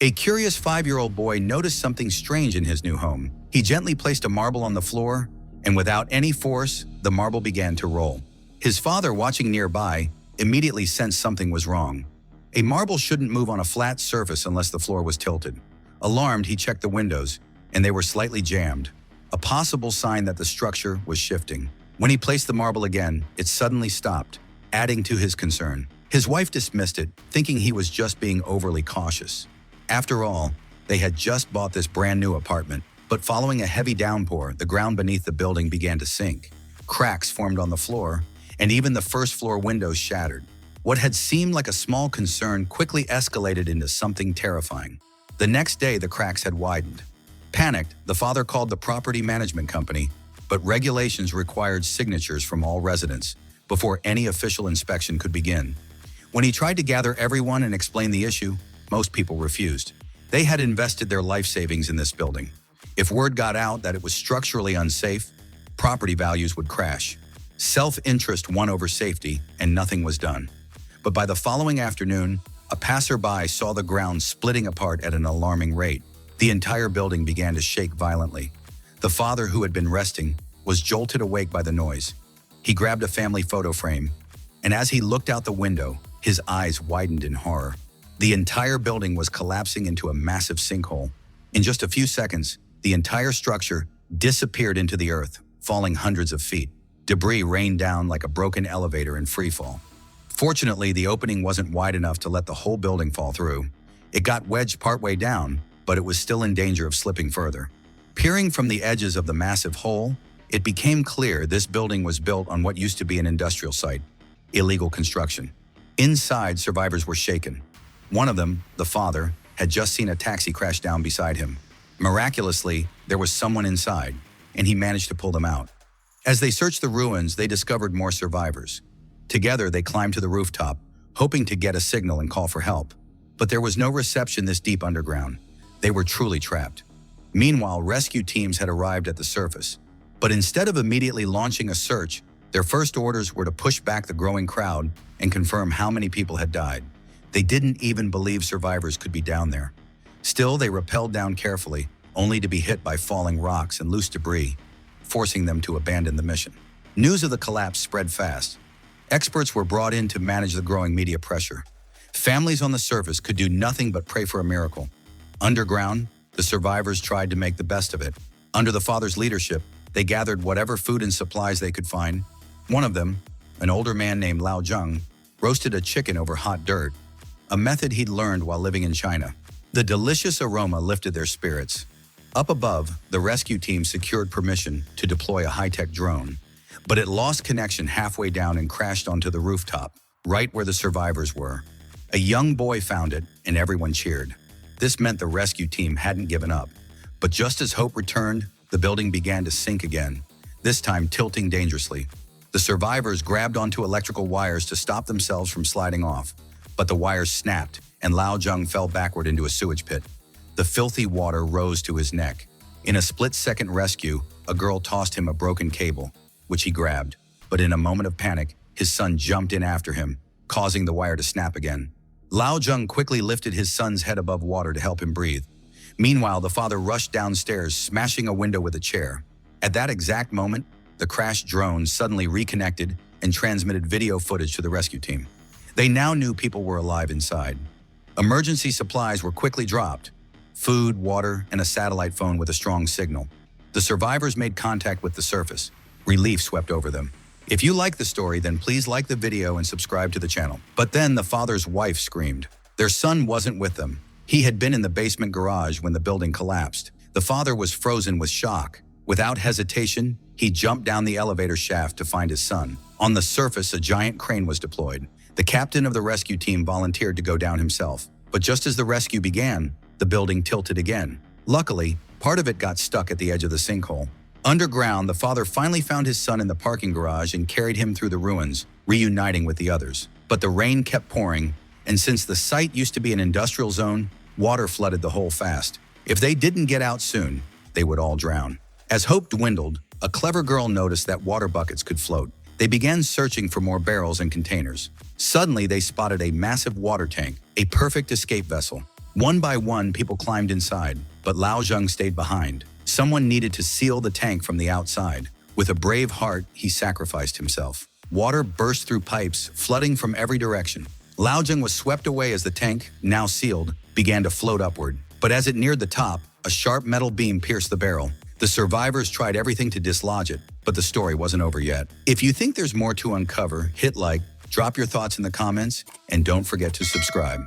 A curious 5-year-old boy noticed something strange in his new home. He gently placed a marble on the floor, and without any force, the marble began to roll. His father, watching nearby, immediately sensed something was wrong. A marble shouldn't move on a flat surface unless the floor was tilted. Alarmed, he checked the windows, and they were slightly jammed, a possible sign that the structure was shifting. When he placed the marble again, it suddenly stopped, adding to his concern. His wife dismissed it, thinking he was just being overly cautious. After all, they had just bought this brand new apartment, but following a heavy downpour, the ground beneath the building began to sink. Cracks formed on the floor, and even the first-floor windows shattered. What had seemed like a small concern quickly escalated into something terrifying. The next day, the cracks had widened. Panicked, the father called the property management company, but regulations required signatures from all residents before any official inspection could begin. When he tried to gather everyone and explain the issue, most people refused. They had invested their life savings in this building. If word got out that it was structurally unsafe, property values would crash. Self-interest won over safety, and nothing was done. But by the following afternoon, a passerby saw the ground splitting apart at an alarming rate. The entire building began to shake violently. The father, who had been resting, was jolted awake by the noise. He grabbed a family photo frame, and as he looked out the window, his eyes widened in horror. The entire building was collapsing into a massive sinkhole. In just a few seconds, the entire structure disappeared into the earth, falling hundreds of feet. Debris rained down like a broken elevator in freefall. Fortunately, the opening wasn't wide enough to let the whole building fall through. It got wedged partway down, but it was still in danger of slipping further. Peering from the edges of the massive hole, it became clear this building was built on what used to be an industrial site, illegal construction. Inside, survivors were shaken. One of them, the father, had just seen a taxi crash down beside him. Miraculously, there was someone inside, and he managed to pull them out. As they searched the ruins, they discovered more survivors. Together, they climbed to the rooftop, hoping to get a signal and call for help. But there was no reception this deep underground. They were truly trapped. Meanwhile, rescue teams had arrived at the surface. But instead of immediately launching a search, their first orders were to push back the growing crowd and confirm how many people had died. They didn't even believe survivors could be down there. Still, they rappelled down carefully, only to be hit by falling rocks and loose debris, forcing them to abandon the mission. News of the collapse spread fast. Experts were brought in to manage the growing media pressure. Families on the surface could do nothing but pray for a miracle. Underground, the survivors tried to make the best of it. Under the father's leadership, they gathered whatever food and supplies they could find. One of them, an older man named Lao Zheng, roasted a chicken over hot dirt, a method he'd learned while living in China. The delicious aroma lifted their spirits. Up above, the rescue team secured permission to deploy a high-tech drone, but it lost connection halfway down and crashed onto the rooftop, right where the survivors were. A young boy found it, and everyone cheered. This meant the rescue team hadn't given up. But just as hope returned, the building began to sink again, this time tilting dangerously. The survivors grabbed onto electrical wires to stop themselves from sliding off, but the wires snapped, and Lao Zheng fell backward into a sewage pit. The filthy water rose to his neck. In a split-second rescue, a girl tossed him a broken cable, which he grabbed. But in a moment of panic, his son jumped in after him, causing the wire to snap again. Lao Zheng quickly lifted his son's head above water to help him breathe. Meanwhile, the father rushed downstairs, smashing a window with a chair. At that exact moment, the crashed drone suddenly reconnected and transmitted video footage to the rescue team. They now knew people were alive inside. Emergency supplies were quickly dropped: food, water, and a satellite phone with a strong signal. The survivors made contact with the surface. Relief swept over them. If you like the story, then please like the video and subscribe to the channel. But then the father's wife screamed. Their son wasn't with them. He had been in the basement garage when the building collapsed. The father was frozen with shock. Without hesitation, he jumped down the elevator shaft to find his son. On the surface, a giant crane was deployed. The captain of the rescue team volunteered to go down himself. But just as the rescue began, the building tilted again. Luckily, part of it got stuck at the edge of the sinkhole. Underground, the father finally found his son in the parking garage and carried him through the ruins, reuniting with the others. But the rain kept pouring, and since the site used to be an industrial zone, water flooded the hole fast. If they didn't get out soon, they would all drown. As hope dwindled, a clever girl noticed that water buckets could float. They began searching for more barrels and containers. Suddenly, they spotted a massive water tank, a perfect escape vessel. One by one, people climbed inside, but Lao Zheng stayed behind. Someone needed to seal the tank from the outside. With a brave heart, he sacrificed himself. Water burst through pipes, flooding from every direction. Lao Zheng was swept away as the tank, now sealed, began to float upward. But as it neared the top, a sharp metal beam pierced the barrel. The survivors tried everything to dislodge it, but the story wasn't over yet. If you think there's more to uncover, hit like, drop your thoughts in the comments, and don't forget to subscribe.